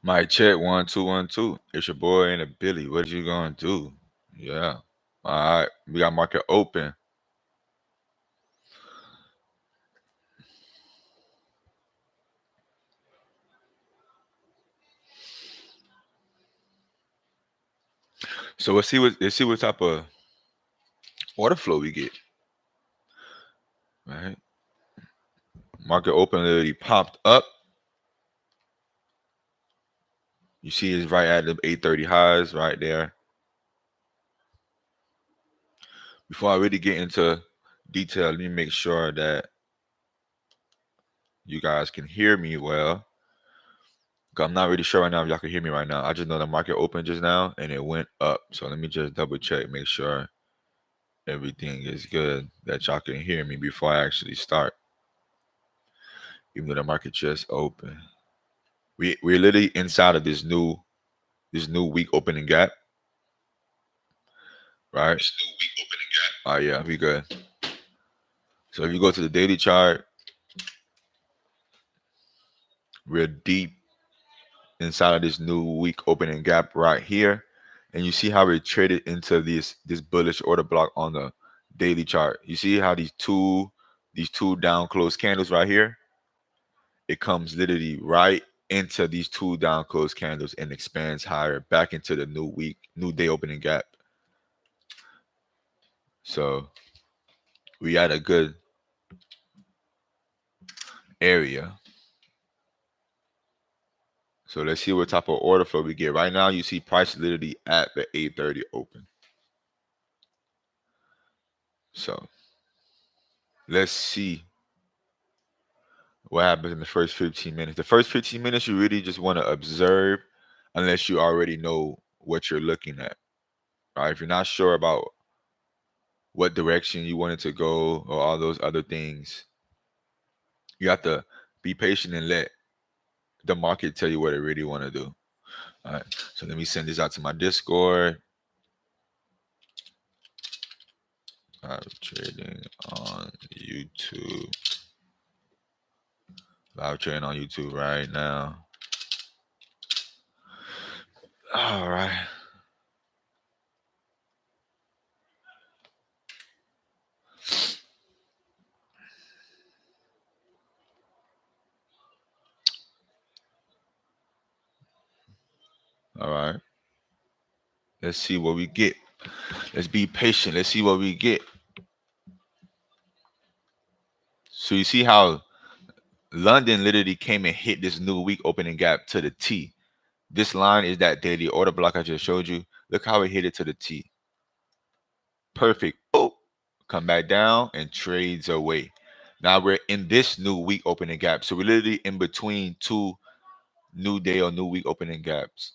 Mic check 1 2 1 2. It's your boy and a Billy. What you gonna do? Yeah. All right. We got market open. So let's see what type of order flow we get. Right. Market open literally popped up. You see it's right at the 830 highs right there. Before I really get into detail, let me make sure that you guys can hear me well. 'Cause I'm not really sure right now if y'all can hear me right now. I just know the market opened just now and it went up. So let me just double check, make sure everything is good, that y'all can hear me before I actually start. Even though the market just opened. We're literally inside of this new week opening gap. Right? This new week opening gap. Oh yeah, we good. So if you go to the daily chart, we're deep inside of this new week opening gap right here. And you see how it traded into this bullish order block on the daily chart. You see how these two down close candles right here, it comes literally right into these two down close candles and expands higher back into the new day opening gap. So we at a good area. So let's see what type of order flow we get. Right now, you see price literally at the 830 open. So let's see what happens in the first 15 minutes. The first 15 minutes, you really just want to observe unless you already know what you're looking at. Right? If you're not sure about what direction you want it to go or all those other things, you have to be patient and let the market tell you what it really want to do. All right. So let me send this out to my Discord. Live trading on YouTube. Live trading on YouTube right now. All right. All right. Let's see what we get. Let's be patient. Let's see what we get. So you see how London literally came and hit this new week opening gap to the T. This line is that daily order block I just showed you. Look how it hit it to the T. Perfect. Oh, come back down and trades away. Now we're in this new week opening gap. So we're literally in between two new day or new week opening gaps.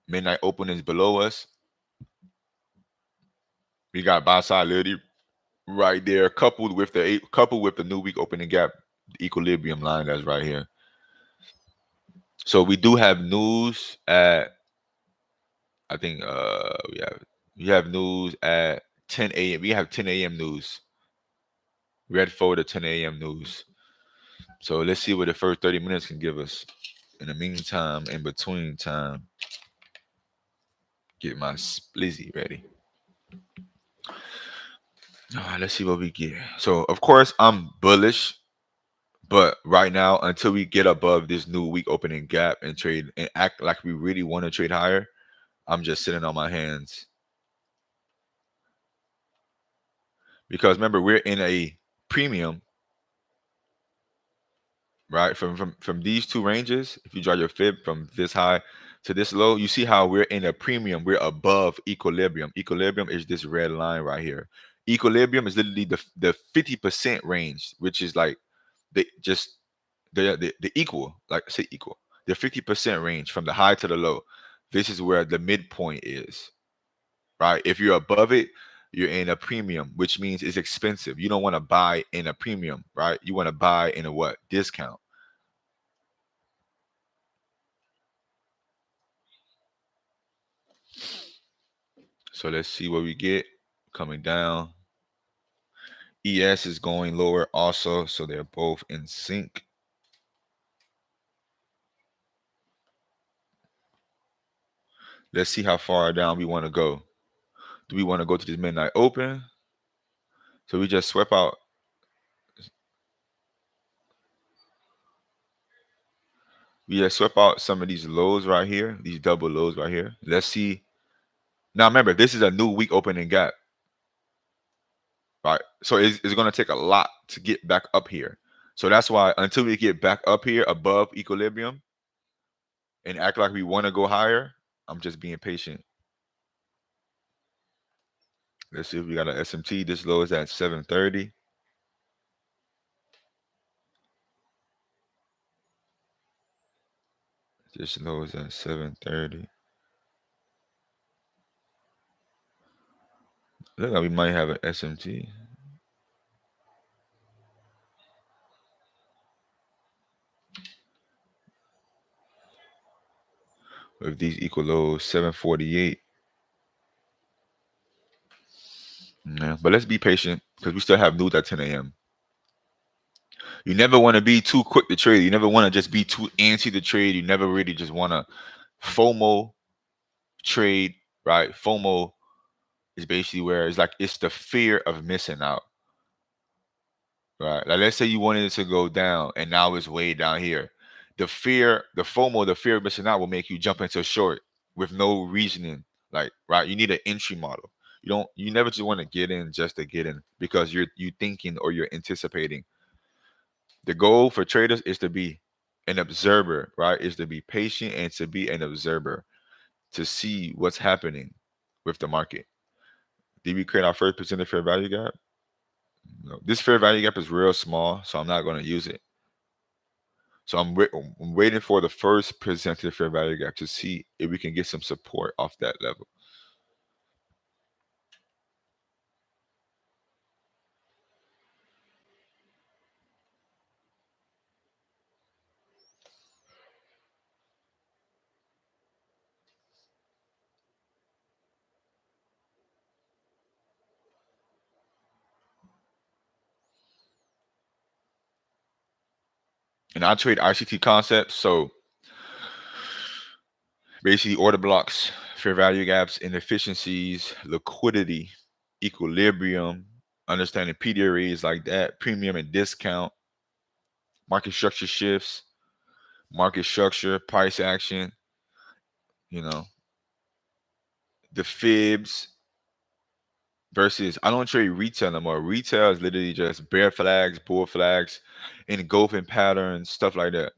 Midnight openings below us. We got buy side literally right there, coupled with the new week opening gap, the equilibrium line that's right here. So we do have news at, I think we have news at 10 a.m. We have 10 a.m. news. Red for the 10 a.m. news. So let's see what the first 30 minutes can give us. In the meantime, in between time, get my splizzy ready. All right, let's see what we get. So of course I'm bullish, but right now until we get above this new week opening gap and trade and act like we really want to trade higher, I'm just sitting on my hands. Because remember, we're in a premium, right? From these two ranges, if you draw your fib from this high to this low, you see how we're in a premium. We're above equilibrium. Equilibrium is this red line right here. Equilibrium is literally the 50% range, which is like the equal, like say equal, the 50% range from the high to the low. This is where the midpoint is, right? If you're above it, you're in a premium, which means it's expensive. You don't want to buy in a premium, right? You want to buy in a what? Discount. So let's see what we get coming down. ES is going lower also, so they're both in sync. Let's see how far down we want to go. Do we want to go to this midnight open? So we just swept out. We just swept out some of these lows right here, these double lows right here. Let's see. Now remember, this is a new week opening gap, right? So it's going to take a lot to get back up here. So that's why until we get back up here above equilibrium and act like we want to go higher, I'm just being patient. Let's see if we got an SMT. This low is at 730. This low is at 730. Look like we might have an SMT. With these equal lows, 748. Yeah, but let's be patient because we still have news at 10 a.m. You never want to be too quick to trade. You never want to just be too antsy to trade. You never really just want to FOMO trade, right? FOMO is basically where it's like it's the fear of missing out, right? Like let's say you wanted it to go down and now it's way down here. The fear, the FOMO, the fear of missing out will make you jump into short with no reasoning. Like, right? You need an entry model. You never just want to get in just to get in because you thinking or you're anticipating. The goal for traders is to be an observer, right? Is to be patient and to be an observer to see what's happening with the market. Did we create our first percent fair value gap? No. This fair value gap is real small, so I'm not going to use it. So I'm waiting for the first presented fair value gap to see if we can get some support off that level. And I trade ICT concepts, so basically order blocks, fair value gaps, inefficiencies, liquidity, equilibrium, understanding PDRAs like that, premium and discount, market structure shifts, market structure, price action, you know, the fibs versus I don't trade retail no more. Retail is literally just bear flags, bull flags, engulfing patterns, stuff like that.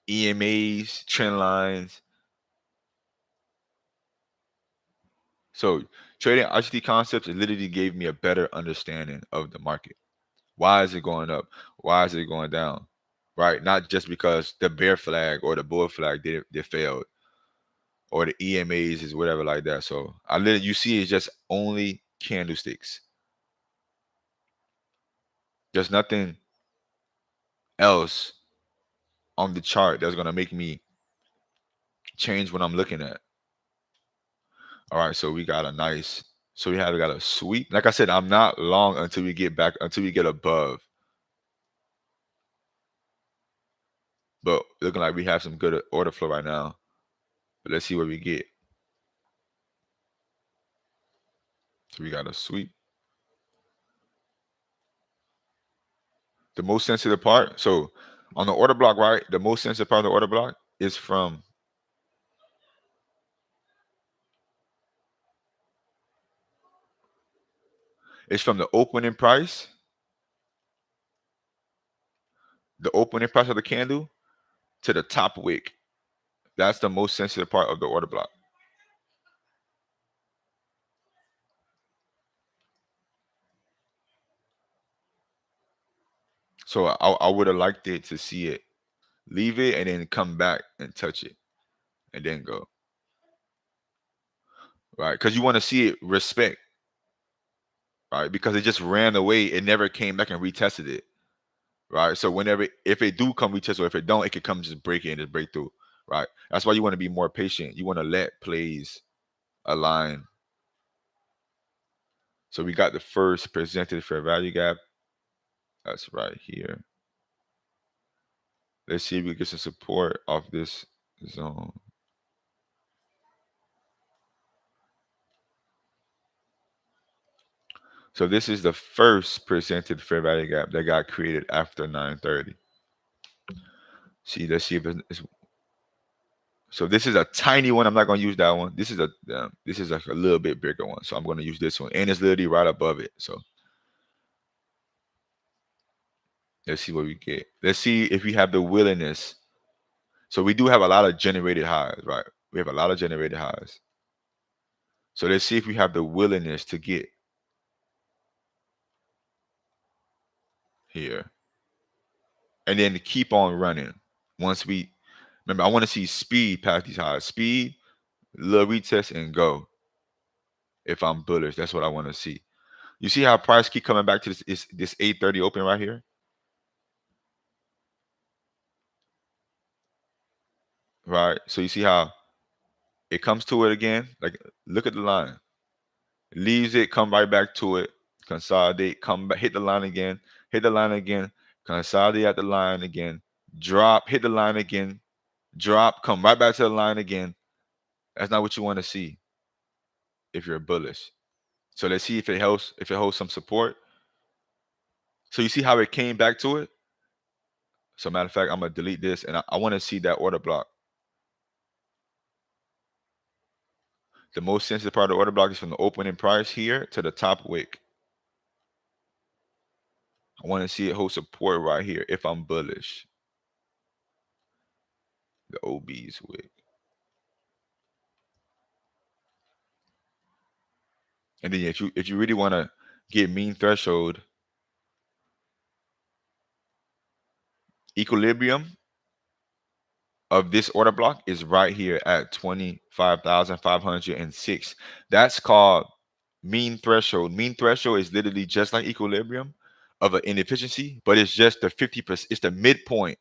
EMAs, trend lines. So trading ICT concepts, it literally gave me a better understanding of the market. Why is it going up? Why is it going down? Right? Not just because the bear flag or the bull flag they failed, or the EMAs is whatever like that. So I literally you see it's just only candlesticks. There's nothing else on the chart that's gonna make me change what I'm looking at. All right, so we got a nice, so we have got a sweep. Like I said, I'm not long until we get back, until we get above. But looking like we have some good order flow right now. But let's see what we get. So we got a sweep. The most sensitive part, so on the order block, right? The most sensitive part of the order block is from the opening price, the opening price of the candle to the top wick. That's the most sensitive part of the order block. So I would have liked it to see it, leave it, and then come back and touch it, and then go. Right? Because you want to see it respect, right? Because it just ran away, it never came back and retested it. Right. So whenever if it do come retest or if it don't, it could come just break in and break through. Right. That's why you want to be more patient. You want to let plays align. So we got the first presented fair value gap. That's right here. Let's see if we get some support off this zone. So this is the first presented fair value gap that got created after 9:30. See, let's see if it's, so this is a tiny one. I'm not going to use that one. This is like a little bit bigger one. So I'm going to use this one, and it's literally right above it. So let's see what we get. Let's see if we have the willingness. So we do have a lot of generated highs, right? We have a lot of generated highs. So let's see if we have the willingness to get here and then keep on running. Once we remember, I want to see speed past these highs. Speed, little retest, and go. If I'm bullish, that's what I want to see. You see how price keep coming back to this 8:30 open right here? Right? So you see how it comes to it again? Like, look at the line. Leaves it, come right back to it, consolidate, come back, hit the line again, consolidate at the line again, drop, hit the line again, drop, come right back to the line again. That's not what you want to see if you're bullish. So let's see if it holds some support. So you see how it came back to it? So matter of fact, I'm gonna delete this and I want to see that order block. The most sensitive part of the order block is from the opening price here to the top wick. I want to see it hold support right here if I'm bullish. The OB's wick. And then if you really want to get mean threshold, equilibrium of this order block is right here at 25,506. That's called mean threshold. Mean threshold is literally just like equilibrium of an inefficiency, but it's just the 50%, it's the midpoint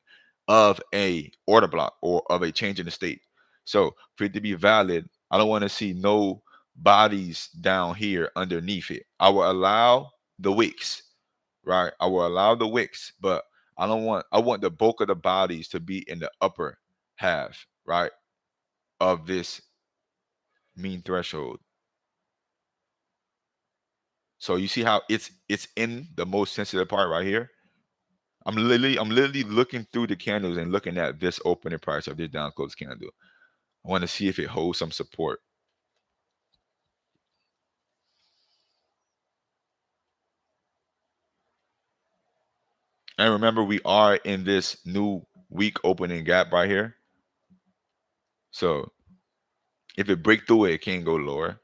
of a order block or of a change in the state. So for it to be valid, I don't want to see no bodies down here underneath it. I will allow the wicks, right? I will allow the wicks, but I want the bulk of the bodies to be in the upper half, right, of this mean threshold. So you see how it's in the most sensitive part right here. I'm literally looking through the candles and looking at this opening price of this down close candle. I want to see if it holds some support. And remember, we are in this new week opening gap right here. So if it break through it, it can't go lower.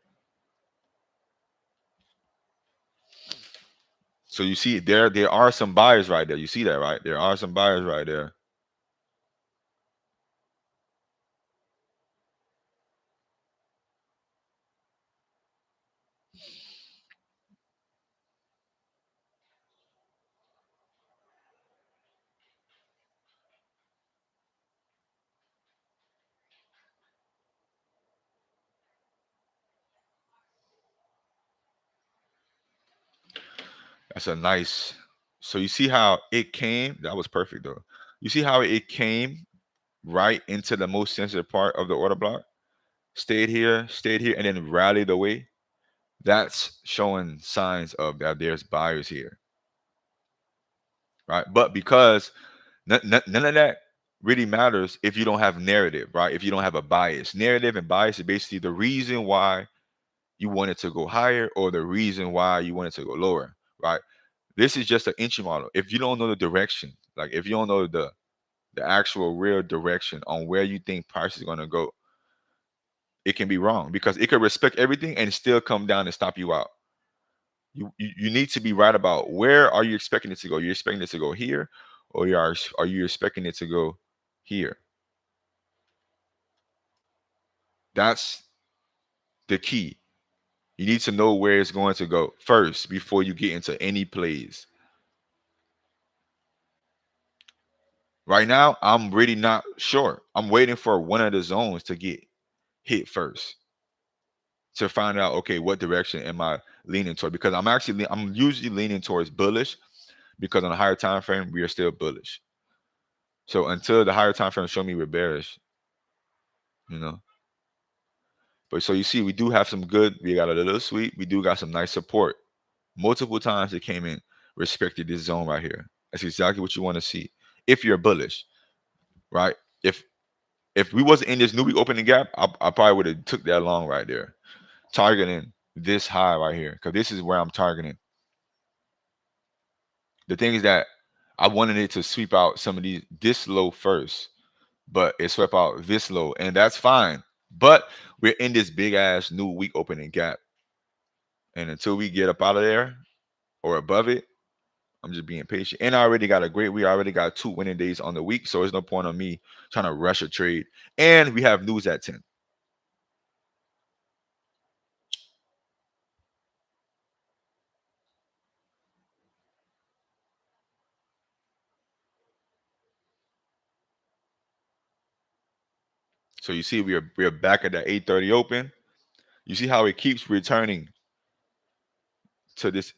So you see there are some buyers right there. You see that, right? There are some buyers right there. That's a nice. So you see how it came? That was perfect though. You see how it came right into the most sensitive part of the order block? Stayed here, and then rallied away. That's showing signs of that there's buyers here, right? But because none of that really matters if you don't have narrative, right? If you don't have a bias. Narrative and bias is basically the reason why you want it to go higher or the reason why you want it to go lower, right? This is just an entry model. If you don't know the direction, like if you don't know the actual real direction on where you think price is going to go, it can be wrong because it could respect everything and still come down and stop you out. You need to be right about where are you expecting it to go. You're expecting it to go here, or are you expecting it to go here? That's the key. You need to know where it's going to go first before you get into any plays. Right now, I'm really not sure. I'm waiting for one of the zones to get hit first to find out, okay, what direction am I leaning toward? Because I'm usually leaning towards bullish because on a higher time frame, we are still bullish. So until the higher time frame show me we're bearish, you know. But so you see, we do have some good. We got a little sweet. We do got some nice support multiple times it came in, respected this zone right here. That's exactly what you want to see if you're bullish, right? If we wasn't in this new week opening gap, I probably would have took that long right there, targeting this high right here, because this is where I'm targeting. The thing is that I wanted it to sweep out some of these this low first, but it swept out this low, and that's fine. But we're in this big ass new week opening gap, and until we get up out of there or above it, I'm just being patient. And I already got a great week. I already got 2 winning days on the week, so there's no point on me trying to rush a trade. And we have news at 10. So you see, we're back at that 8:30 open. You see how it keeps returning to this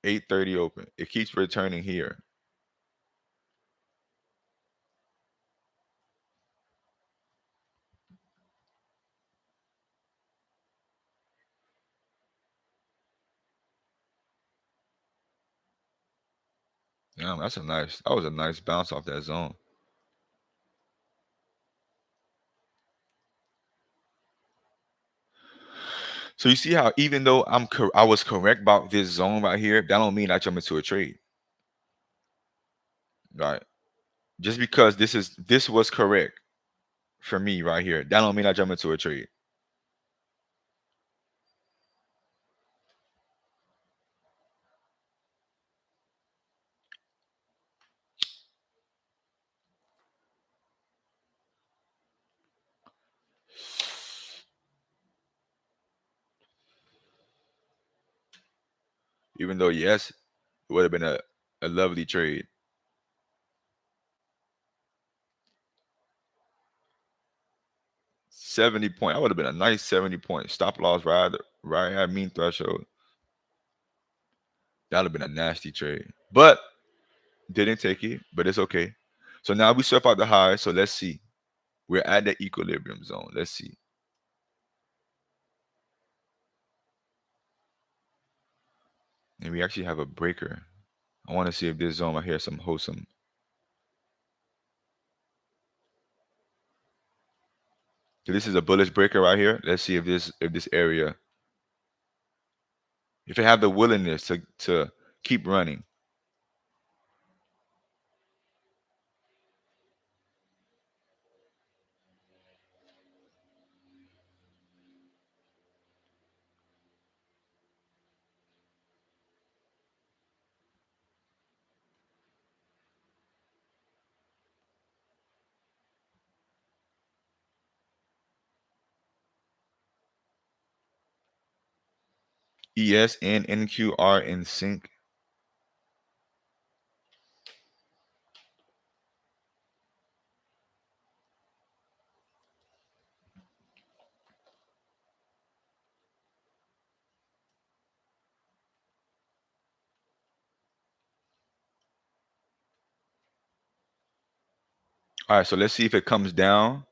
8:30 open. It keeps returning here. Yeah, that was a nice bounce off that zone. So you see how even though I was correct about this zone right here, that don't mean I jump into a trade, right? Just because this was correct for me right here, that don't mean I jump into a trade. Even though yes, it would have been a lovely trade. 70 point. That would have been a nice 70 point stop loss right at mean threshold. That would have been a nasty trade. But didn't take it, but it's okay. So now we swept out the high. So let's see. We're at the equilibrium zone. Let's see. And we actually have a breaker. I want to see if this zone right here some wholesome. So this is a bullish breaker right here. Let's see if this area, if it have the willingness to keep running. ES and NQ are in sync. All right, so let's see if it comes down.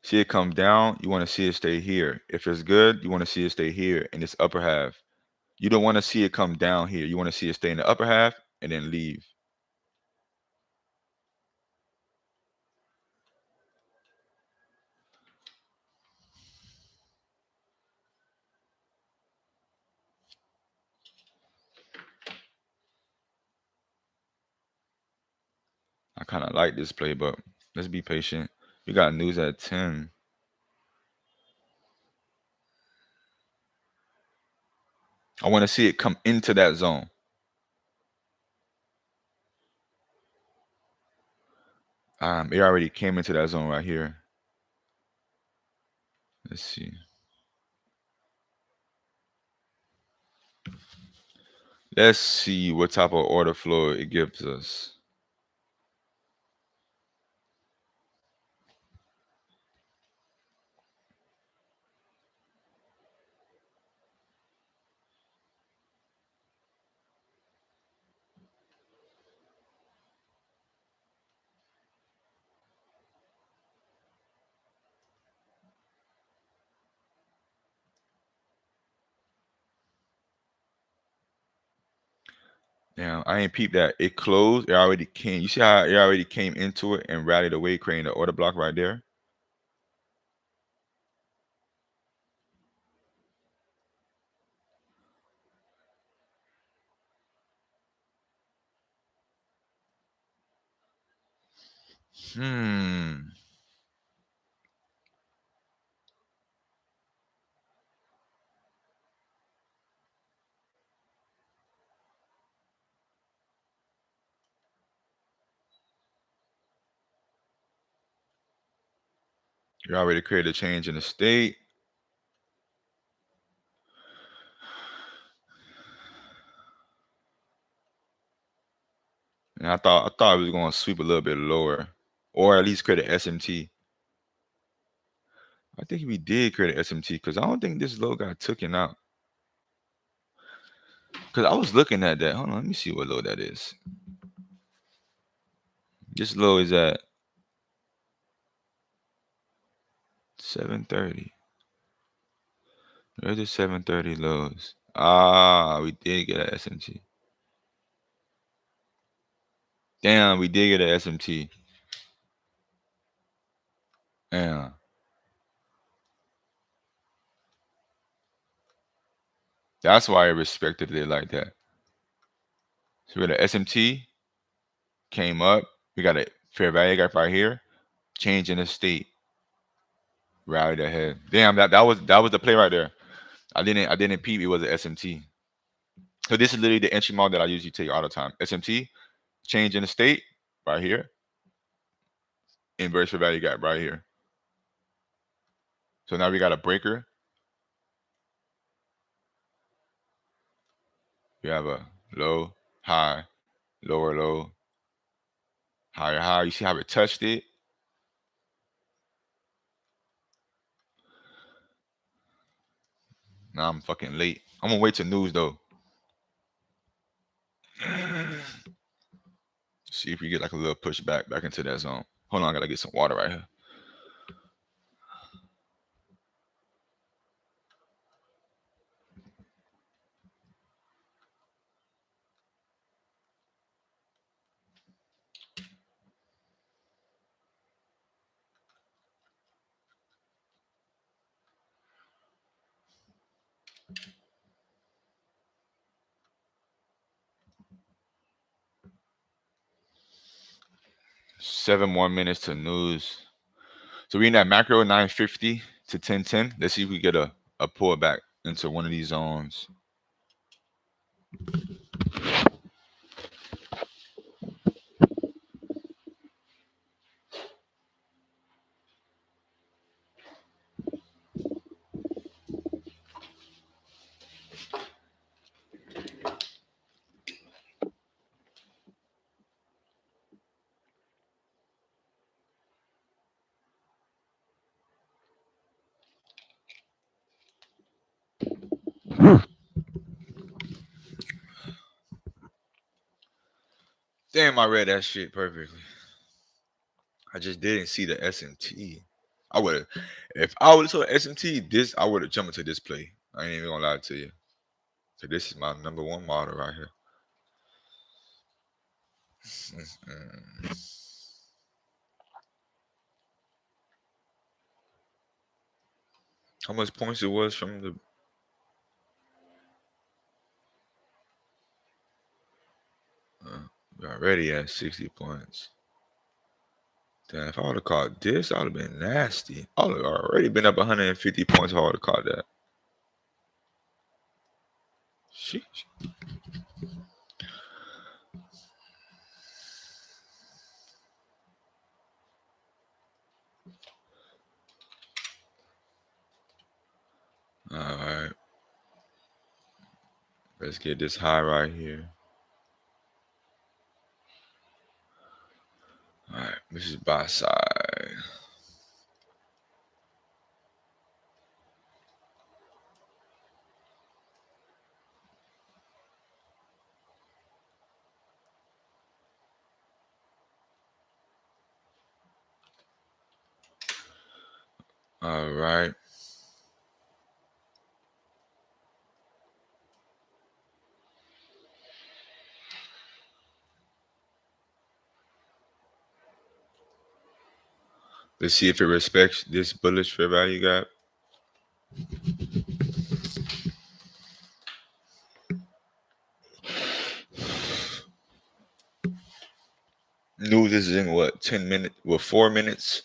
See it come down. You want to see it stay here. If it's good, you want to see it stay here in this upper half. You don't want to see it come down here. You want to see it stay in the upper half and then leave. I kind of like this play, but let's be patient. We got news at 10. I want to see it come into that zone. It already came into that zone right here. Let's see. Let's see what type of order flow it gives us. Damn, I ain't peeped that. It closed. It already came. You see how it already came into it and rallied away, creating the order block right there? Hmm. You already created a change in the state. And I thought it was going to sweep a little bit lower, or at least create an SMT. I think we did create an SMT because I don't think this low got taken out. Because I was looking at that. Hold on, let me see what low that is. This low is at 730. Where's the 730 lows? Ah, we did get an SMT. Damn, we did get an SMT. Damn. That's why I respected it like that. So we got an SMT, came up. We got a fair value gap right here. Change in the state. Rallied ahead. Damn, that was the play right there. I didn't peep it was an SMT. So this is literally the entry model that I usually take all the time. SMT, change in the state, right here. Inverse fair value gap right here. So now we got a breaker. We have a low, high, lower low, higher high. You see how it touched it? Now I'm fucking late. I'm gonna wait till news though. See if we get like a little pushback back into that zone. Hold on, I gotta get some water right here. 7 more minutes to news. So we in that macro 950 to 1010. Let's see if we get a pullback into one of these zones. Damn, I read that shit perfectly. I just didn't see the SMT. I would have, if I would have saw SMT, this I would have jumped into this play. I ain't even gonna lie to you. So this is my number one model right here. How much points it was from the? We already at 60 points. Damn, if I would have caught this, I would have been nasty. I would have already been up 150 points if I would have caught that. Sheesh. All right. Let's get this high right here. All right. This is buy side. All right. Let's see if it respects this bullish fair value gap. News is in what, 10 minutes? Well, 4 minutes.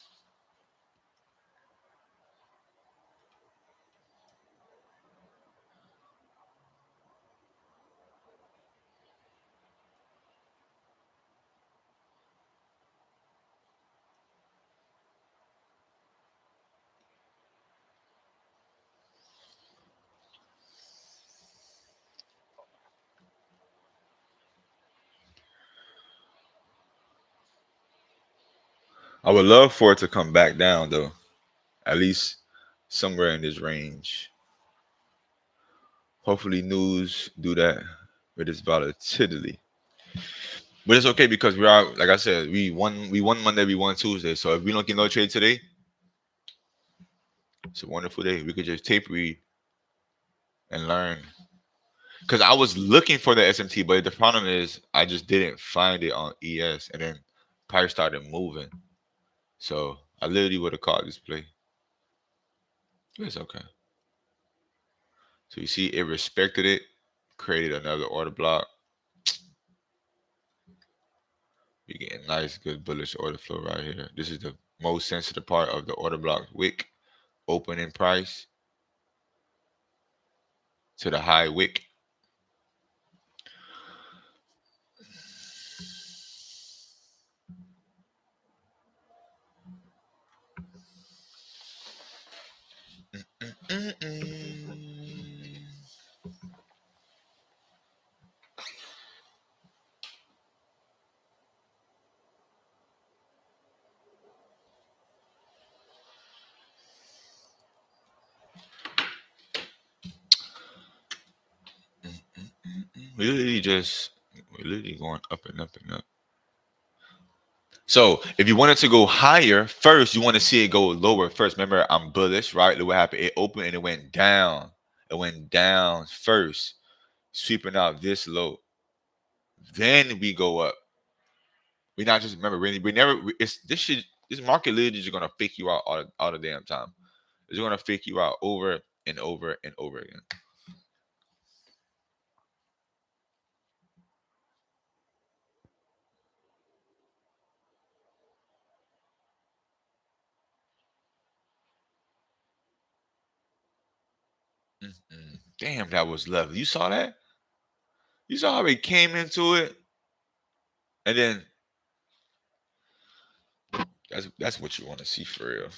I would love for it to come back down though. At least somewhere in this range. Hopefully news do that with its volatility. But it's okay because we are, like I said, we won Monday, we won Tuesday. So if we don't get no trade today, it's a wonderful day. We could just tape read and learn. Because I was looking for the SMT, but the problem is I just didn't find it on ES, and then price started moving. So I literally would have caught this play. It's okay. So you see, it respected it, created another order block. You get a nice, good bullish order flow right here. This is the most sensitive part of the order block wick, opening price to the high wick. We're literally going up and up and up. So if you want it to go higher, first you want to see it go lower first. Remember, I'm bullish, right? Look what happened. It opened and it went down. It went down first, sweeping out this low. Then we go up. We not just remember we never. It's this market literally just gonna fake you out all the damn time. It's gonna fake you out over and over and over again. Damn, that was lovely. You saw that? You saw how he came into it, and then that's what you want to see for real.